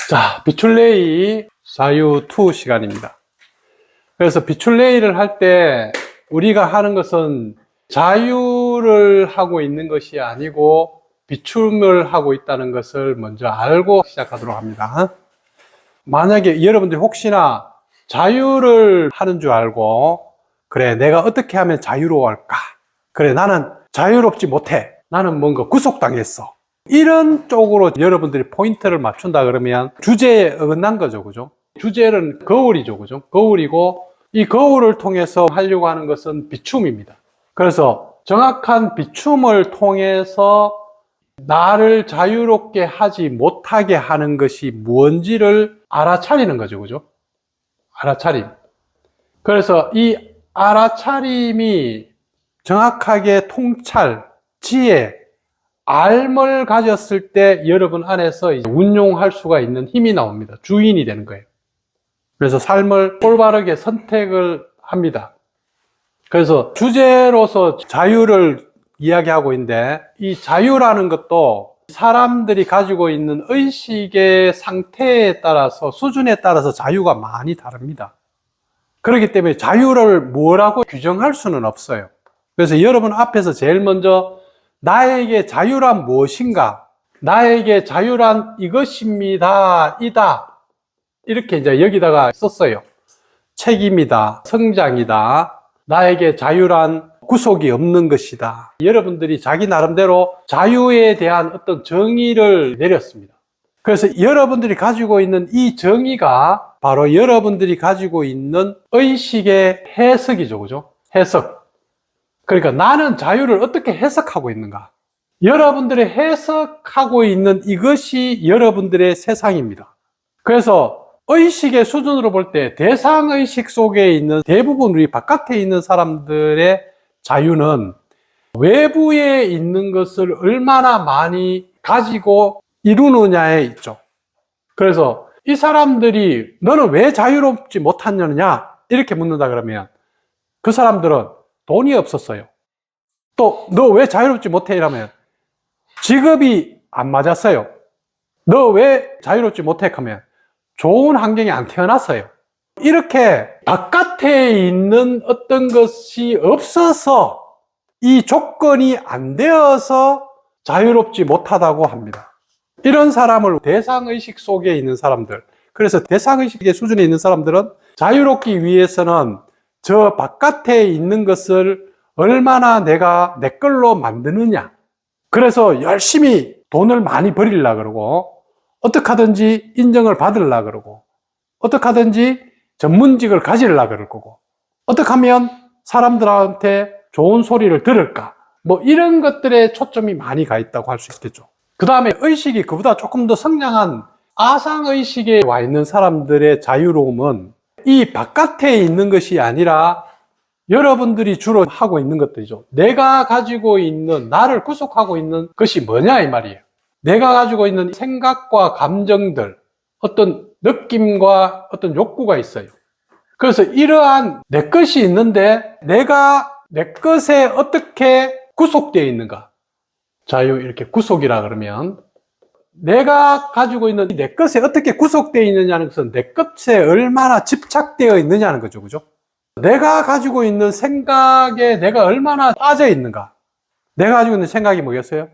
자, 비출레이 자유2 시간입니다. 그래서 비출레이를 할 때 우리가 하는 것은 자유를 하고 있는 것이 아니고 비춤을 하고 있다는 것을 먼저 알고 시작하도록 합니다. 만약에 여러분들이 혹시나 자유를 하는 줄 알고, 그래, 내가 어떻게 하면 자유로워할까? 그래, 나는 자유롭지 못해. 나는 뭔가 구속당했어. 이런 쪽으로 여러분들이 포인트를 맞춘다 그러면 주제에 어긋난 거죠. 그죠? 주제는 거울이죠. 그죠? 거울이고, 이 거울을 통해서 하려고 하는 것은 비춤입니다. 그래서 정확한 비춤을 통해서 나를 자유롭게 하지 못하게 하는 것이 무언지를 알아차리는 거죠. 그죠? 알아차림. 그래서 이 알아차림이 정확하게 통찰, 지혜, 알을 가졌을 때 여러분 안에서 운용할 수가 있는 힘이 나옵니다. 주인이 되는 거예요. 그래서 삶을 올바르게 선택을 합니다. 그래서 주제로서 자유를 이야기하고 있는데, 이 자유라는 것도 사람들이 가지고 있는 의식의 상태에 따라서, 수준에 따라서 자유가 많이 다릅니다. 그렇기 때문에 자유를 뭐라고 규정할 수는 없어요. 그래서 여러분 앞에서 제일 먼저 나에게 자유란 무엇인가? 나에게 자유란 이것입니다. 이다. 이렇게 이제 여기다가 썼어요. 책임이다. 성장이다. 나에게 자유란 구속이 없는 것이다. 여러분들이 자기 나름대로 자유에 대한 어떤 정의를 내렸습니다. 그래서 여러분들이 가지고 있는 이 정의가 바로 여러분들이 가지고 있는 의식의 해석이죠. 그죠? 해석. 그러니까 나는 자유를 어떻게 해석하고 있는가? 여러분들이 해석하고 있는 이것이 여러분들의 세상입니다. 그래서 의식의 수준으로 볼 때 대상의식 속에 있는 대부분 우리 바깥에 있는 사람들의 자유는 외부에 있는 것을 얼마나 많이 가지고 이루느냐에 있죠. 그래서 이 사람들이 너는 왜 자유롭지 못하느냐 이렇게 묻는다 그러면 그 사람들은 돈이 없었어요. 또 너 왜 자유롭지 못해? 이러면 직업이 안 맞았어요. 너 왜 자유롭지 못해? 하면 좋은 환경에 안 태어났어요. 이렇게 바깥에 있는 어떤 것이 없어서 이 조건이 안 되어서 자유롭지 못하다고 합니다. 이런 사람을 대상의식 속에 있는 사람들, 그래서 대상의식의 수준에 있는 사람들은 자유롭기 위해서는 저 바깥에 있는 것을 얼마나 내가 내 걸로 만드느냐. 그래서 열심히 돈을 많이 벌이려고 그러고, 어떻게 하든지 인정을 받으려고 그러고, 어떻게 하든지 전문직을 가지려고 그럴 거고, 어떻게 하면 사람들한테 좋은 소리를 들을까. 뭐 이런 것들에 초점이 많이 가 있다고 할 수 있겠죠. 그 다음에 의식이 그보다 조금 더 성장한 아상의식에 와 있는 사람들의 자유로움은 이 바깥에 있는 것이 아니라 여러분들이 주로 하고 있는 것들이죠. 내가 가지고 있는, 나를 구속하고 있는 것이 뭐냐 이 말이에요. 내가 가지고 있는 생각과 감정들, 어떤 느낌과 어떤 욕구가 있어요. 그래서 이러한 내 것이 있는데 내가 내 것에 어떻게 구속되어 있는가. 자유 이렇게 구속이라 그러면 내가 가지고 있는 내 것에 어떻게 구속되어 있느냐는 것은 내 것에 얼마나 집착되어 있느냐는 거죠. 그죠? 내가 가지고 있는 생각에 내가 얼마나 빠져 있는가. 내가 가지고 있는 생각이 뭐겠어요?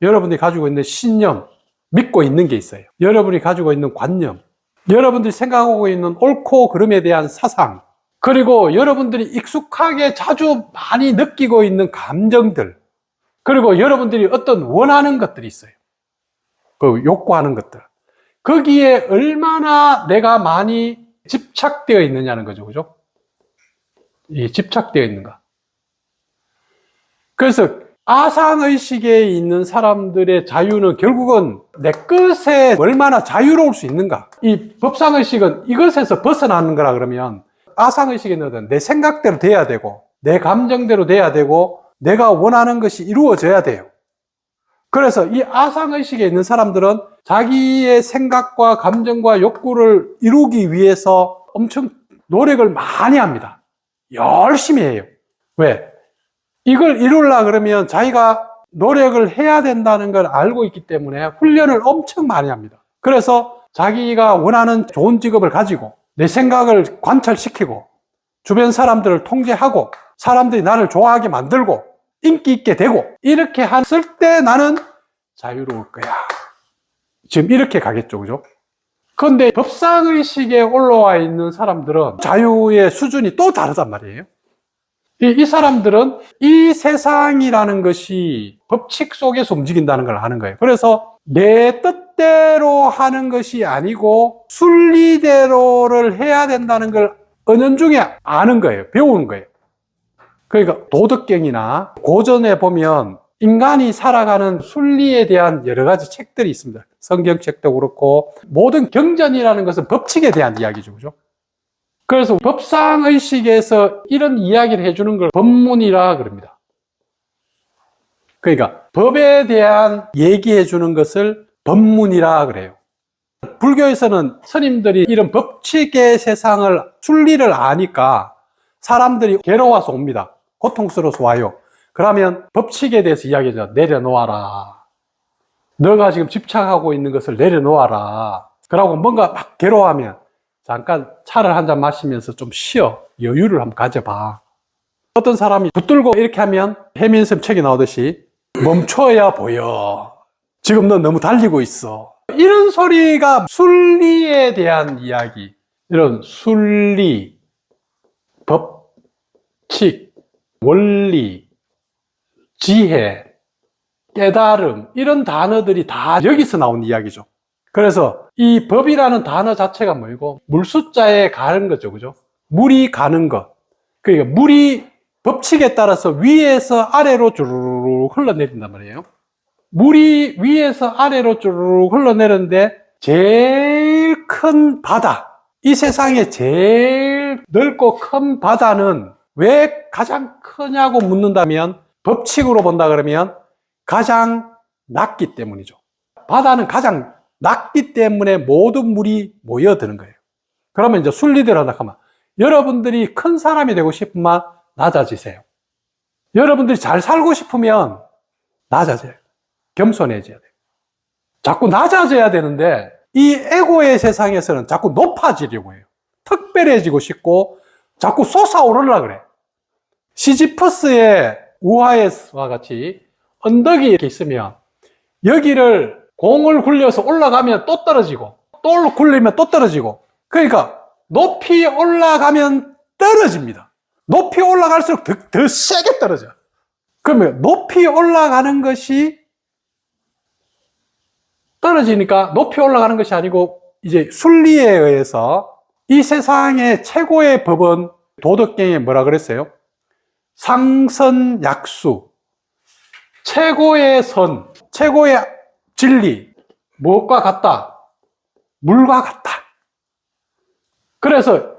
여러분들이 가지고 있는 신념, 믿고 있는 게 있어요. 여러분이 가지고 있는 관념, 여러분들이 생각하고 있는 옳고 그름에 대한 사상, 그리고 여러분들이 익숙하게 자주 많이 느끼고 있는 감정들, 그리고 여러분들이 어떤 원하는 것들이 있어요. 그 욕구하는 것들. 거기에 얼마나 내가 많이 집착되어 있느냐는 거죠. 그죠? 이 집착되어 있는가. 그래서 아상의식에 있는 사람들의 자유는 결국은 내 것에 얼마나 자유로울 수 있는가. 이 법상의식은 이것에서 벗어나는 거라 그러면 아상의식에는 내 생각대로 돼야 되고 내 감정대로 돼야 되고 내가 원하는 것이 이루어져야 돼요. 그래서 이 아상의식에 있는 사람들은 자기의 생각과 감정과 욕구를 이루기 위해서 엄청 노력을 많이 합니다. 열심히 해요. 왜? 이걸 이루려고 그러면 자기가 노력을 해야 된다는 걸 알고 있기 때문에 훈련을 엄청 많이 합니다. 그래서 자기가 원하는 좋은 직업을 가지고 내 생각을 관철시키고 주변 사람들을 통제하고 사람들이 나를 좋아하게 만들고 인기 있게 되고 이렇게 했을 때 나는 자유로울 거야. 지금 이렇게 가겠죠, 그죠? 그런데 법상의식에 올라와 있는 사람들은 자유의 수준이 또 다르단 말이에요. 이 사람들은 이 세상이라는 것이 법칙 속에서 움직인다는 걸 아는 거예요. 그래서 내 뜻대로 하는 것이 아니고 순리대로를 해야 된다는 걸 은연중에 아는 거예요. 배우는 거예요. 그러니까 도덕경이나 고전에 보면 인간이 살아가는 순리에 대한 여러 가지 책들이 있습니다. 성경책도 그렇고 모든 경전이라는 것은 법칙에 대한 이야기죠. 그죠? 그래서 법상의식에서 이런 이야기를 해주는 걸 법문이라 그럽니다. 그러니까 법에 대한 얘기해 주는 것을 법문이라 그래요. 불교에서는 스님들이 이런 법칙의 세상을 순리를 아니까 사람들이 괴로워서 옵니다. 고통스러워서 와요. 그러면 법칙에 대해서 이야기하죠. 내려놓아라. 너가 지금 집착하고 있는 것을 내려놓아라. 그러고 뭔가 막 괴로워하면 잠깐 차를 한 잔 마시면서 좀 쉬어. 여유를 한번 가져봐. 어떤 사람이 붙들고 이렇게 하면 해민쌤 책에 나오듯이 멈춰야 보여. 지금 너 너무 달리고 있어. 이런 소리가 순리에 대한 이야기. 이런 순리, 법칙, 원리, 지혜, 깨달음 이런 단어들이 다 여기서 나온 이야기죠. 그래서 이 법이라는 단어 자체가 뭐고 물숫자에 가는 거죠. 그죠? 물이 가는 것. 그러니까 물이 법칙에 따라서 위에서 아래로 주르륵 흘러내린단 말이에요. 물이 위에서 아래로 주르륵 흘러내리는데 제일 큰 바다, 이 세상에 제일 넓고 큰 바다는 왜 가장 크냐고 묻는다면 법칙으로 본다 그러면 가장 낮기 때문이죠. 바다는 가장 낮기 때문에 모든 물이 모여드는 거예요. 그러면 이제 순리대로 하다 하면 여러분들이 큰 사람이 되고 싶으면 낮아지세요. 여러분들이 잘 살고 싶으면 낮아져요. 겸손해져야 돼요. 자꾸 낮아져야 되는데 이 에고의 세상에서는 자꾸 높아지려고 해요. 특별해지고 싶고 자꾸 솟아오르려고 그래. 시지퍼스의 우화에서와 같이 언덕이 이렇게 있으면 여기를 공을 굴려서 올라가면 또 떨어지고 또 굴리면 또 떨어지고, 그러니까 높이 올라가면 떨어집니다. 높이 올라갈수록 더 세게 떨어져. 그러면 높이 올라가는 것이 떨어지니까 높이 올라가는 것이 아니고 이제 순리에 의해서 이 세상의 최고의 법은 도덕경에 뭐라 그랬어요? 상선약수. 최고의 선, 최고의 진리. 무엇과 같다? 물과 같다. 그래서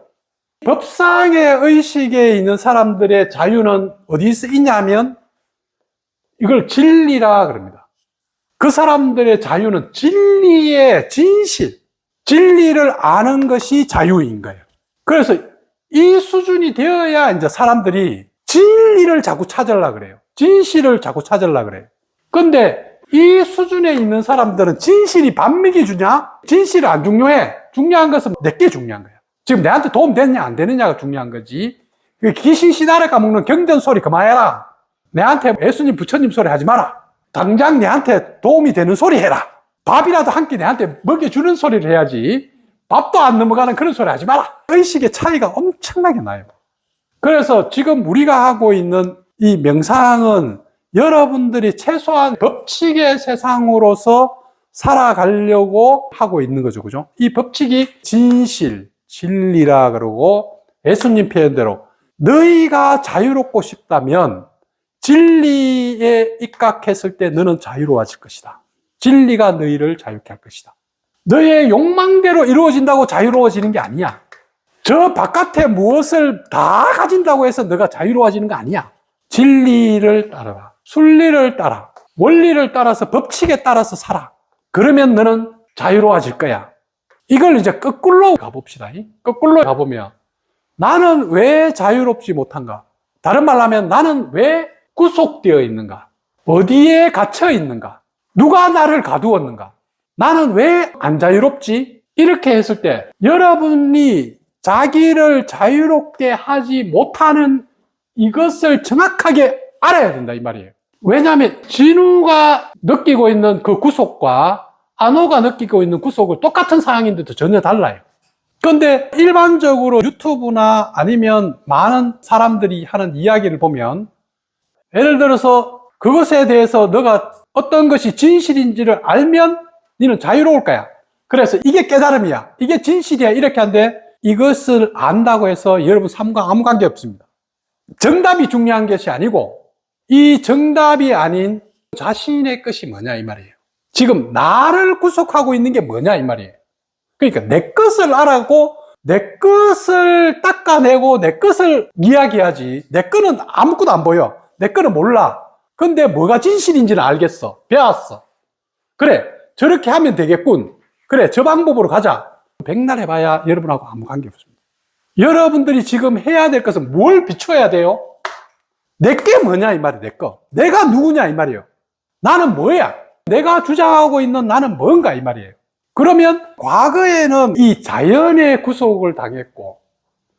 법상의 의식에 있는 사람들의 자유는 어디서 있냐면 이걸 진리라 그럽니다. 그 사람들의 자유는 진리의 진실, 진리를 아는 것이 자유인 거예요. 그래서 이 수준이 되어야 이제 사람들이 진리를 자꾸 찾으려고 그래요. 진실을 자꾸 찾으려고 그래요. 근데 이 수준에 있는 사람들은 진실이 반미기 주냐? 진실이 안 중요해. 중요한 것은 내게 중요한 거야. 지금 내한테 도움 되느냐 안 되느냐가 중요한 거지. 귀신 씨나라 까먹는 경전 소리 그만해라. 내한테 예수님 부처님 소리 하지 마라. 당장 내한테 도움이 되는 소리 해라. 밥이라도 한 끼 내한테 먹여주는 소리를 해야지. 밥도 안 넘어가는 그런 소리 하지 마라. 의식의 차이가 엄청나게 나요. 그래서 지금 우리가 하고 있는 이 명상은 여러분들이 최소한 법칙의 세상으로서 살아가려고 하고 있는 거죠. 그죠? 이 법칙이 진실, 진리라 그러고 예수님 표현대로 너희가 자유롭고 싶다면 진리에 입각했을 때 너는 자유로워질 것이다. 진리가 너희를 자유케 할 것이다. 너의 욕망대로 이루어진다고 자유로워지는 게 아니야. 저 바깥에 무엇을 다 가진다고 해서 너가 자유로워지는 거 아니야. 진리를 따라라. 순리를 따라. 원리를 따라서 법칙에 따라서 살아. 그러면 너는 자유로워질 거야. 이걸 이제 거꾸로 가봅시다. 거꾸로 가보면 나는 왜 자유롭지 못한가? 다른 말로 하면 나는 왜 구속되어 있는가? 어디에 갇혀 있는가? 누가 나를 가두었는가? 나는 왜 안 자유롭지? 이렇게 했을 때 여러분이 자기를 자유롭게 하지 못하는 이것을 정확하게 알아야 된다 이 말이에요. 왜냐하면 진우가 느끼고 있는 그 구속과 안호가 느끼고 있는 구속은 똑같은 상황인데도 전혀 달라요. 그런데 일반적으로 유튜브나 아니면 많은 사람들이 하는 이야기를 보면, 예를 들어서 그것에 대해서 너가 어떤 것이 진실인지를 알면 너는 자유로울 거야. 그래서 이게 깨달음이야, 이게 진실이야, 이렇게 하는데 이것을 안다고 해서 여러분 삶과 아무 관계 없습니다. 정답이 중요한 것이 아니고 이 정답이 아닌 자신의 것이 뭐냐 이 말이에요. 지금 나를 구속하고 있는 게 뭐냐 이 말이에요. 그러니까 내 것을 알아고 내 것을 닦아내고 내 것을 이야기하지, 내 거는 아무것도 안 보여, 내 거는 몰라. 근데 뭐가 진실인지는 알겠어, 배웠어. 그래, 저렇게 하면 되겠군, 그래, 저 방법으로 가자. 백날 해봐야 여러분하고 아무 관계 없습니다. 여러분들이 지금 해야 될 것은 뭘 비춰야 돼요? 내게 뭐냐 이 말이에요. 내 거, 내가 누구냐 이 말이에요. 나는 뭐야, 내가 주장하고 있는 나는 뭔가 이 말이에요. 그러면 과거에는 이 자연의 구속을 당했고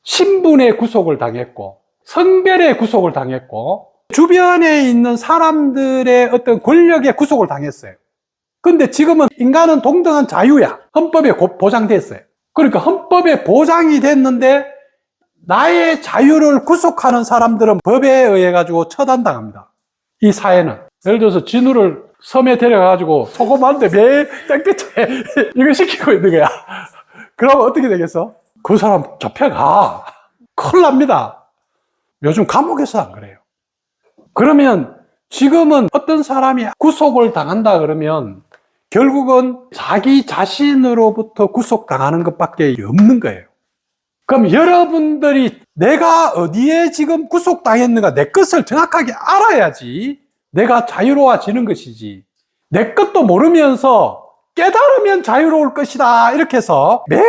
신분의 구속을 당했고 성별의 구속을 당했고 주변에 있는 사람들의 어떤 권력의 구속을 당했어요. 근데 지금은 인간은 동등한 자유야. 헌법에 보장됐어요. 그러니까 헌법에 보장이 됐는데 나의 자유를 구속하는 사람들은 법에 의해 가지고 처단당합니다. 이 사회는. 예를 들어서 진우를 섬에 데려가가지고 소금한데 매일 땡볕에 이거 시키고 있는 거야. 그러면 어떻게 되겠어? 그 사람 잡혀가. 큰일 납니다. 요즘 감옥에서 안 그래요. 그러면 지금은 어떤 사람이 구속을 당한다 그러면 결국은 자기 자신으로부터 구속당하는 것밖에 없는 거예요. 그럼 여러분들이 내가 어디에 지금 구속당했는가, 내 것을 정확하게 알아야지 내가 자유로워지는 것이지, 내 것도 모르면서 깨달으면 자유로울 것이다 이렇게 해서 매일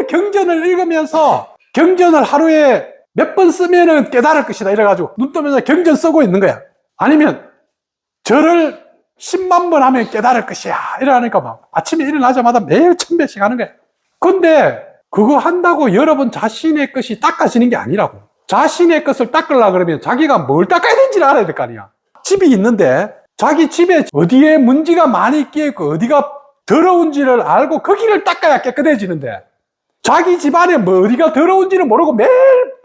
경전을 읽으면서 경전을 하루에 몇 번 쓰면은 깨달을 것이다 이래가지고 눈 뜨면서 경전 쓰고 있는 거야. 아니면 절을 10만 번 하면 깨달을 것이야 이러니까 막 아침에 일어나자마자 매일 1000배씩 하는 거야. 근데 그거 한다고 여러분 자신의 것이 닦아지는 게 아니라고. 자신의 것을 닦으려고 그러면 자기가 뭘 닦아야 되는지를 알아야 될 거 아니야. 집이 있는데 자기 집에 어디에 먼지가 많이 끼어있고 어디가 더러운지를 알고 거기를 닦아야 깨끗해지는데, 자기 집안에 뭐 어디가 더러운지를 모르고 매일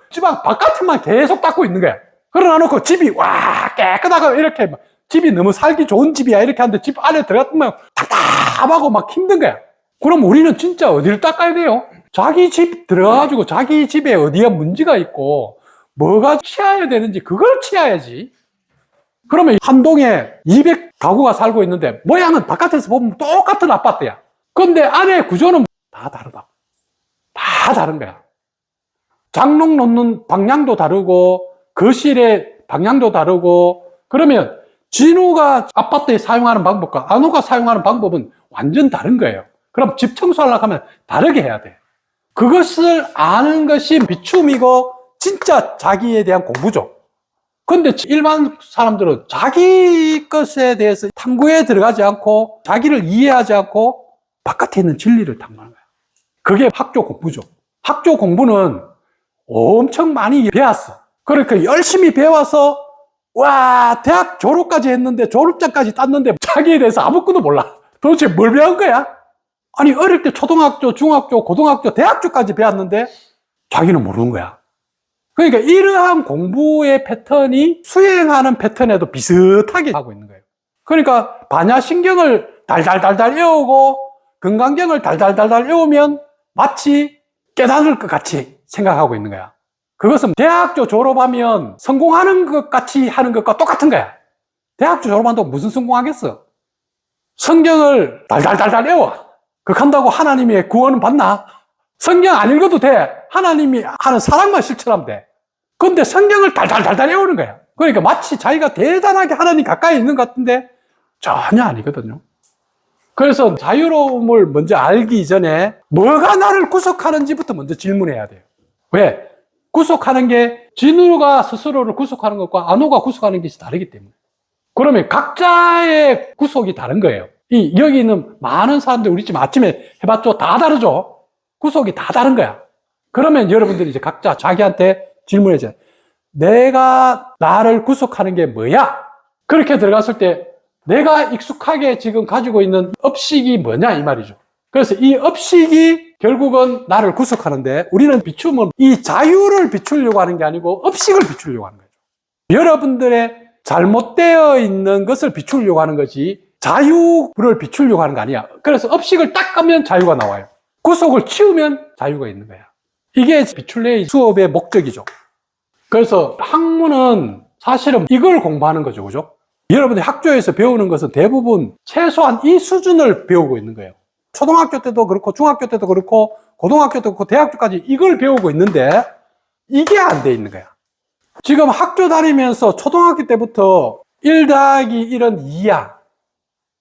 집안 바깥만 계속 닦고 있는 거야. 그러나 놓고 집이 와 깨끗하고 이렇게 집이 너무 살기 좋은 집이야 이렇게 하는데 집 안에 들어갔으면 답답하고 막 힘든 거야. 그럼 우리는 진짜 어디를 닦아야 돼요? 자기 집 들어가가지고 자기 집에 어디가 문제가 있고 뭐가 치워야 되는지 그걸 치워야지. 그러면 한 동에 200가구가 살고 있는데 모양은 바깥에서 보면 똑같은 아파트야. 근데 안에 구조는 다 다르다. 다 다른 거야. 장롱 놓는 방향도 다르고 거실의 방향도 다르고. 그러면 진우가 아파트에 사용하는 방법과 안우가 사용하는 방법은 완전 다른 거예요. 그럼 집 청소하려고 하면 다르게 해야 돼. 그것을 아는 것이 비춤이고 진짜 자기에 대한 공부죠. 근데 일반 사람들은 자기 것에 대해서 탐구에 들어가지 않고 자기를 이해하지 않고 바깥에 있는 진리를 탐구하는 거야. 그게 학교 공부죠. 학교 공부는 엄청 많이 배웠어. 그러니까 열심히 배워서 와 대학 졸업까지 했는데 졸업장까지 땄는데 자기에 대해서 아무것도 몰라. 도대체 뭘 배운 거야? 아니 어릴 때 초등학교, 중학교, 고등학교, 대학교까지 배웠는데 자기는 모르는 거야. 그러니까 이러한 공부의 패턴이 수행하는 패턴에도 비슷하게 하고 있는 거예요. 그러니까 반야신경을 달달달달 외우고 건강경을 달달달달 외우면 마치 깨달을 것 같이 생각하고 있는 거야. 그것은 대학교 졸업하면 성공하는 것 같이 하는 것과 똑같은 거야. 대학교 졸업한다고 무슨 성공하겠어? 성경을 달달달달 외워. 그렇게 한다고 하나님의 구원은 받나? 성경 안 읽어도 돼. 하나님이 하는 사랑만 실천하면 돼. 근데 성경을 달달달달 외우는 거야. 그러니까 마치 자기가 대단하게 하나님 가까이 있는 것 같은데 전혀 아니거든요. 그래서 자유로움을 먼저 알기 전에 뭐가 나를 구속하는지부터 먼저 질문해야 돼요. 왜? 구속하는 게 진우가 스스로를 구속하는 것과 안호가 구속하는 것이 다르기 때문에. 그러면 각자의 구속이 다른 거예요. 여기 있는 많은 사람들 우리 집 아침에 해봤죠? 다 다르죠? 구속이 다 다른 거야. 그러면 여러분들이 이제 각자 자기한테 질문해줘요. 내가 나를 구속하는 게 뭐야? 그렇게 들어갔을 때 내가 익숙하게 지금 가지고 있는 업식이 뭐냐 이 말이죠. 그래서 이 업식이 결국은 나를 구속하는데 우리는 비추면 이 자유를 비추려고 하는 게 아니고 업식을 비추려고 하는 거죠. 여러분들의 잘못되어 있는 것을 비추려고 하는 거지 자유를 비추려고 하는 거 아니야. 그래서 업식을 딱 까면 자유가 나와요. 구속을 치우면 자유가 있는 거야. 이게 비출레이 수업의 목적이죠. 그래서 학문은 사실은 이걸 공부하는 거죠. 그죠? 여러분들이 학교에서 배우는 것은 대부분 최소한 이 수준을 배우고 있는 거예요. 초등학교 때도 그렇고 중학교 때도 그렇고 고등학교 때도 그렇고 대학교까지 이걸 배우고 있는데 이게 안 돼 있는 거야. 지금 학교 다니면서 초등학교 때부터 1 더하기 1은 2야.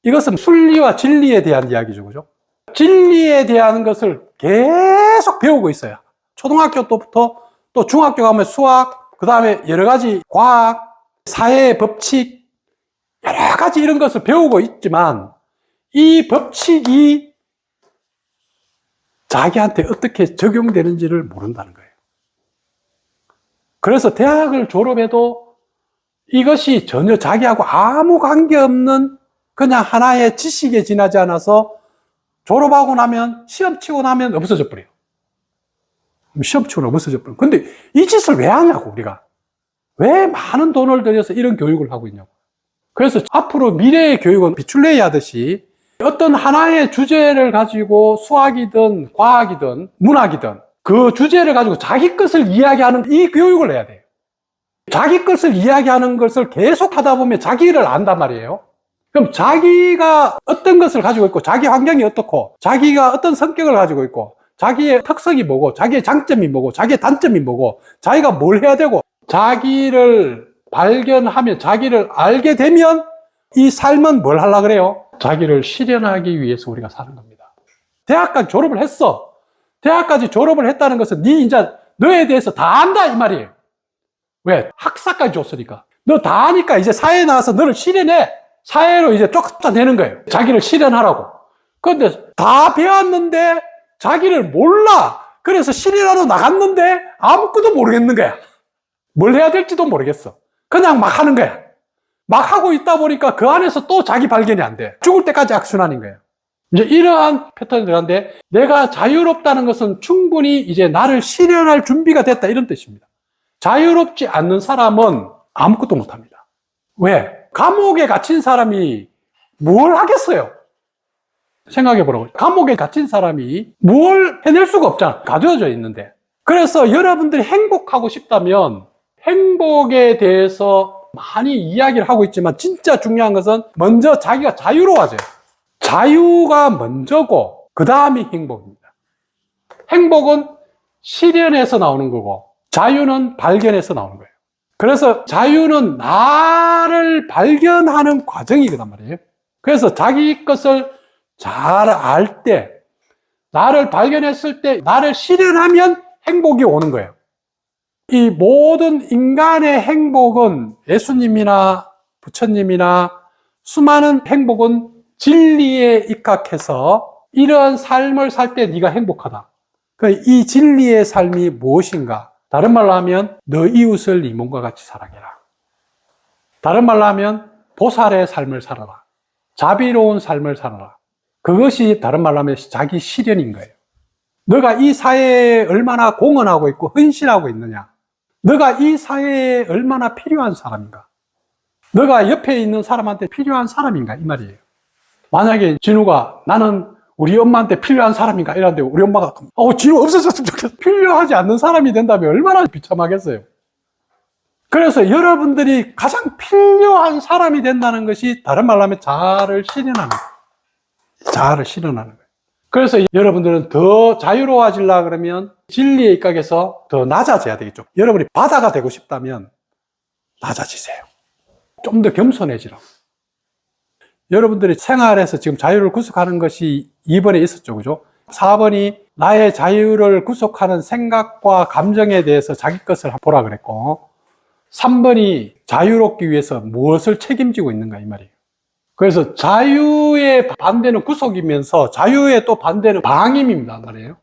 이것은 순리와 진리에 대한 이야기죠. 그죠? 진리에 대한 것을 계속 배우고 있어요. 초등학교 때부터 또 중학교 가면 수학, 그 다음에 여러 가지 과학, 사회의 법칙, 여러 가지 이런 것을 배우고 있지만 이 법칙이 자기한테 어떻게 적용되는지를 모른다는 거예요. 그래서 대학을 졸업해도 이것이 전혀 자기하고 아무 관계없는 그냥 하나의 지식에 지나지 않아서 졸업하고 나면 시험 치고 나면 없어져 버려요. 시험 치고 나면 없어져 버려요. 근데 이 짓을 왜 하냐고 우리가. 왜 많은 돈을 들여서 이런 교육을 하고 있냐고. 그래서 앞으로 미래의 교육은 비출레이 하듯이 어떤 하나의 주제를 가지고 수학이든 과학이든 문학이든 그 주제를 가지고 자기 것을 이야기하는 이 교육을 해야 돼요. 자기 것을 이야기하는 것을 계속 하다 보면 자기를 안단 말이에요. 그럼 자기가 어떤 것을 가지고 있고 자기 환경이 어떻고 자기가 어떤 성격을 가지고 있고 자기의 특성이 뭐고 자기의 장점이 뭐고 자기의 단점이 뭐고 자기가 뭘 해야 되고 자기를 발견하면 자기를 알게 되면 이 삶은 뭘 하려고 그래요? 자기를 실현하기 위해서 우리가 사는 겁니다. 대학까지 졸업을 했어. 대학까지 졸업을 했다는 것은 이제 너에 대해서 다 안다 이 말이에요. 왜? 학사까지 줬으니까. 너 다 아니까 이제 사회에 나와서 너를 실현해. 사회로 이제 쫓아내는 거예요. 자기를 실현하라고. 그런데 다 배웠는데 자기를 몰라. 그래서 실현하러 나갔는데 아무것도 모르겠는 거야. 뭘 해야 될지도 모르겠어. 그냥 막 하는 거야. 막 하고 있다 보니까 그 안에서 또 자기 발견이 안 돼. 죽을 때까지 악순환인 거예요. 이제 이러한 패턴이 들어가는데 내가 자유롭다는 것은 충분히 이제 나를 실현할 준비가 됐다 이런 뜻입니다. 자유롭지 않는 사람은 아무것도 못합니다. 왜? 감옥에 갇힌 사람이 뭘 하겠어요? 생각해 보라고. 감옥에 갇힌 사람이 뭘 해낼 수가 없잖아. 가두어져 있는데. 그래서 여러분들이 행복하고 싶다면 행복에 대해서 많이 이야기를 하고 있지만 진짜 중요한 것은 먼저 자기가 자유로워져요. 자유가 먼저고 그 다음이 행복입니다. 행복은 실현에서 나오는 거고 자유는 발견에서 나오는 거예요. 그래서 자유는 나를 발견하는 과정이거단 말이에요. 그래서 자기 것을 잘 알 때, 나를 발견했을 때, 나를 실현하면 행복이 오는 거예요. 이 모든 인간의 행복은 예수님이나 부처님이나 수많은 행복은 진리에 입각해서 이러한 삶을 살 때 네가 행복하다. 이 진리의 삶이 무엇인가? 다른 말로 하면 너 이웃을 네 몸과 같이 사랑해라. 다른 말로 하면 보살의 삶을 살아라. 자비로운 삶을 살아라. 그것이 다른 말로 하면 자기 실현인 거예요. 너가 이 사회에 얼마나 공헌하고 있고 헌신하고 있느냐. 너가 이 사회에 얼마나 필요한 사람인가. 너가 옆에 있는 사람한테 필요한 사람인가 이 말이에요. 만약에 진우가 나는 우리 엄마한테 필요한 사람인가 이러는데 우리 엄마가 진우 없어졌으면 좋겠어. 필요하지 않는 사람이 된다면 얼마나 비참하겠어요. 그래서 여러분들이 가장 필요한 사람이 된다는 것이 다른 말로 하면 자아를 실현하는 거예요. 자아를 실현하는 거예요. 그래서 여러분들은 더 자유로워지려고 그러면 진리의 입각에서 더 낮아져야 되겠죠. 여러분이 바다가 되고 싶다면 낮아지세요. 좀 더 겸손해지라고. 여러분들이 생활에서 지금 자유를 구속하는 것이 2번에 있었죠. 그죠? 4번이 나의 자유를 구속하는 생각과 감정에 대해서 자기 것을 보라 그랬고 3번이 자유롭기 위해서 무엇을 책임지고 있는가 이 말이에요. 그래서 자유의 반대는 구속이면서 자유의 또 반대는 방임입니다 말이에요.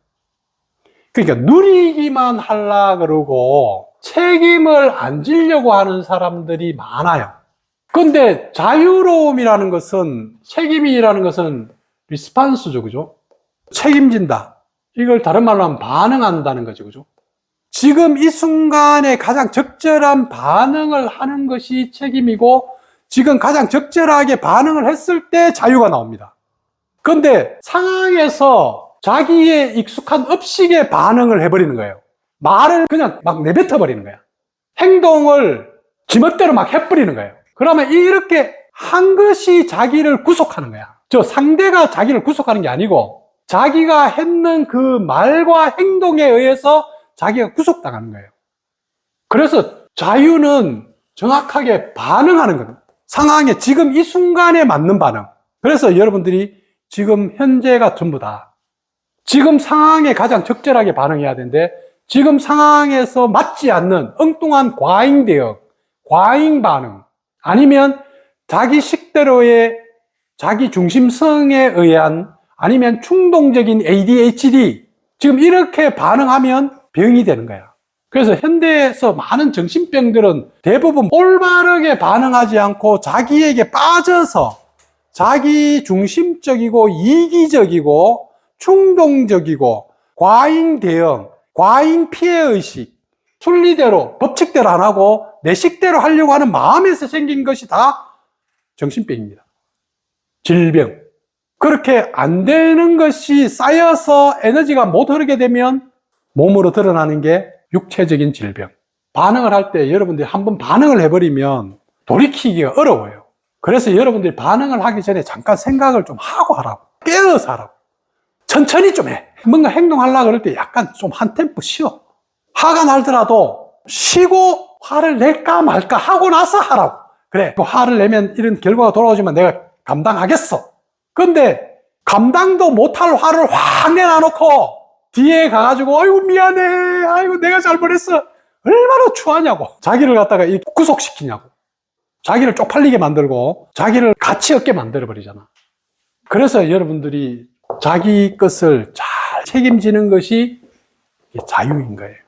그러니까 누리기만 하려 그러고 책임을 안 지려고 하는 사람들이 많아요. 근데 자유로움이라는 것은, 책임이라는 것은 리스판스죠, 그죠? 책임진다. 이걸 다른 말로 하면 반응한다는 거죠, 그죠? 지금 이 순간에 가장 적절한 반응을 하는 것이 책임이고, 지금 가장 적절하게 반응을 했을 때 자유가 나옵니다. 그런데 상황에서 자기의 익숙한 업식에 반응을 해버리는 거예요. 말을 그냥 막 내뱉어 버리는 거야. 행동을 지멋대로 막 해버리는 거예요. 그러면 이렇게 한 것이 자기를 구속하는 거야. 저 상대가 자기를 구속하는 게 아니고 자기가 했는 그 말과 행동에 의해서 자기가 구속당하는 거예요. 그래서 자유는 정확하게 반응하는 겁니다. 상황에 지금 이 순간에 맞는 반응. 그래서 여러분들이 지금 현재가 전부다. 지금 상황에 가장 적절하게 반응해야 되는데 지금 상황에서 맞지 않는 엉뚱한 과잉 대응, 과잉 반응, 아니면 자기 식대로의 자기 중심성에 의한, 아니면 충동적인 ADHD, 지금 이렇게 반응하면 병이 되는 거야. 그래서 현대에서 많은 정신병들은 대부분 올바르게 반응하지 않고 자기에게 빠져서 자기 중심적이고 이기적이고 충동적이고 과잉 대응, 과잉 피해의식, 순리대로 법칙대로 안 하고 내 식대로 하려고 하는 마음에서 생긴 것이 다 정신병입니다. 질병. 그렇게 안 되는 것이 쌓여서 에너지가 못 흐르게 되면 몸으로 드러나는 게 육체적인 질병. 반응을 할 때 여러분들이 한번 반응을 해버리면 돌이키기가 어려워요. 그래서 여러분들이 반응을 하기 전에 잠깐 생각을 좀 하고 하라고. 깨어서 하라고. 천천히 좀 해. 뭔가 행동하려고 그럴 때 약간 좀 한 템포 쉬어. 화가 날더라도 쉬고 화를 낼까 말까 하고 나서 하라고. 그래, 그 화를 내면 이런 결과가 돌아오지만 내가 감당하겠어. 근데 감당도 못할 화를 확 내놔놓고 뒤에 가가지고 아이고 미안해, 아이고 내가 잘못했어, 얼마나 추하냐고. 자기를 갖다가 구속시키냐고. 자기를 쪽팔리게 만들고 자기를 가치 없게 만들어버리잖아. 그래서 여러분들이 자기 것을 잘 책임지는 것이 자유인 거예요.